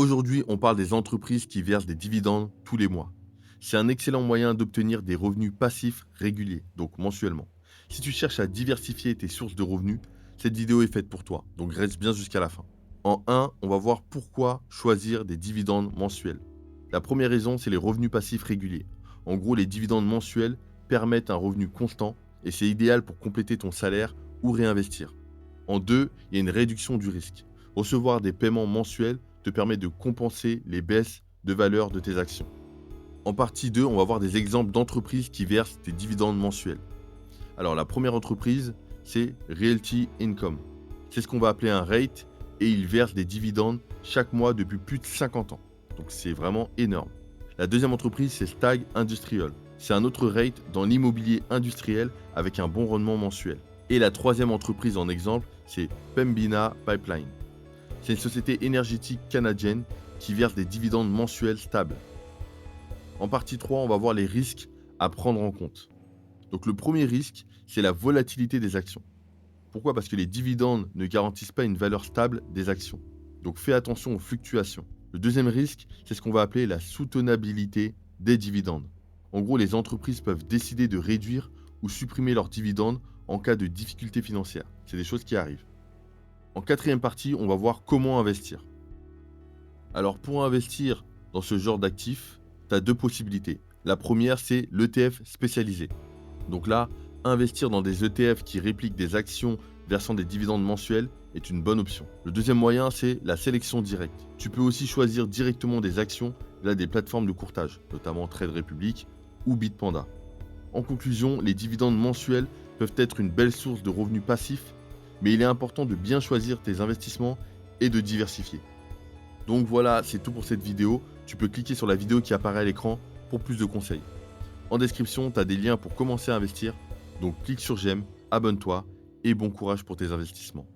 Aujourd'hui, on parle des entreprises qui versent des dividendes tous les mois. C'est un excellent moyen d'obtenir des revenus passifs réguliers, donc mensuellement. Si tu cherches à diversifier tes sources de revenus, cette vidéo est faite pour toi, donc reste bien jusqu'à la fin. En un, on va voir pourquoi choisir des dividendes mensuels. La première raison, c'est les revenus passifs réguliers. En gros, les dividendes mensuels permettent un revenu constant et c'est idéal pour compléter ton salaire ou réinvestir. En deux, il y a une réduction du risque. Recevoir des paiements mensuels te permet de compenser les baisses de valeur de tes actions. En partie 2, on va voir des exemples d'entreprises qui versent des dividendes mensuels. Alors la première entreprise, c'est Realty Income. C'est ce qu'on va appeler un rate et il verse des dividendes chaque mois depuis plus de 50 ans. Donc c'est vraiment énorme. La deuxième entreprise, c'est Stag Industrial. C'est un autre rate dans l'immobilier industriel avec un bon rendement mensuel. Et la troisième entreprise en exemple, c'est Pembina Pipeline. C'est une société énergétique canadienne qui verse des dividendes mensuels stables. En partie 3, on va voir les risques à prendre en compte. Donc le premier risque, c'est la volatilité des actions. Pourquoi? Parce que les dividendes ne garantissent pas une valeur stable des actions. Donc fais attention aux fluctuations. Le deuxième risque, c'est ce qu'on va appeler la soutenabilité des dividendes. En gros, les entreprises peuvent décider de réduire ou supprimer leurs dividendes en cas de difficultés financières. C'est des choses qui arrivent. En quatrième partie, on va voir comment investir. Alors pour investir dans ce genre d'actifs, tu as deux possibilités. La première, c'est l'ETF spécialisé. Donc là, investir dans des ETF qui répliquent des actions versant des dividendes mensuels est une bonne option. Le deuxième moyen, c'est la sélection directe. Tu peux aussi choisir directement des actions via des plateformes de courtage, notamment Trade Republic ou Bitpanda. En conclusion, les dividendes mensuels peuvent être une belle source de revenus passifs, mais il est important de bien choisir tes investissements et de diversifier. Donc voilà, c'est tout pour cette vidéo. Tu peux cliquer sur la vidéo qui apparaît à l'écran pour plus de conseils. En description, tu as des liens pour commencer à investir, donc clique sur j'aime, abonne-toi et bon courage pour tes investissements.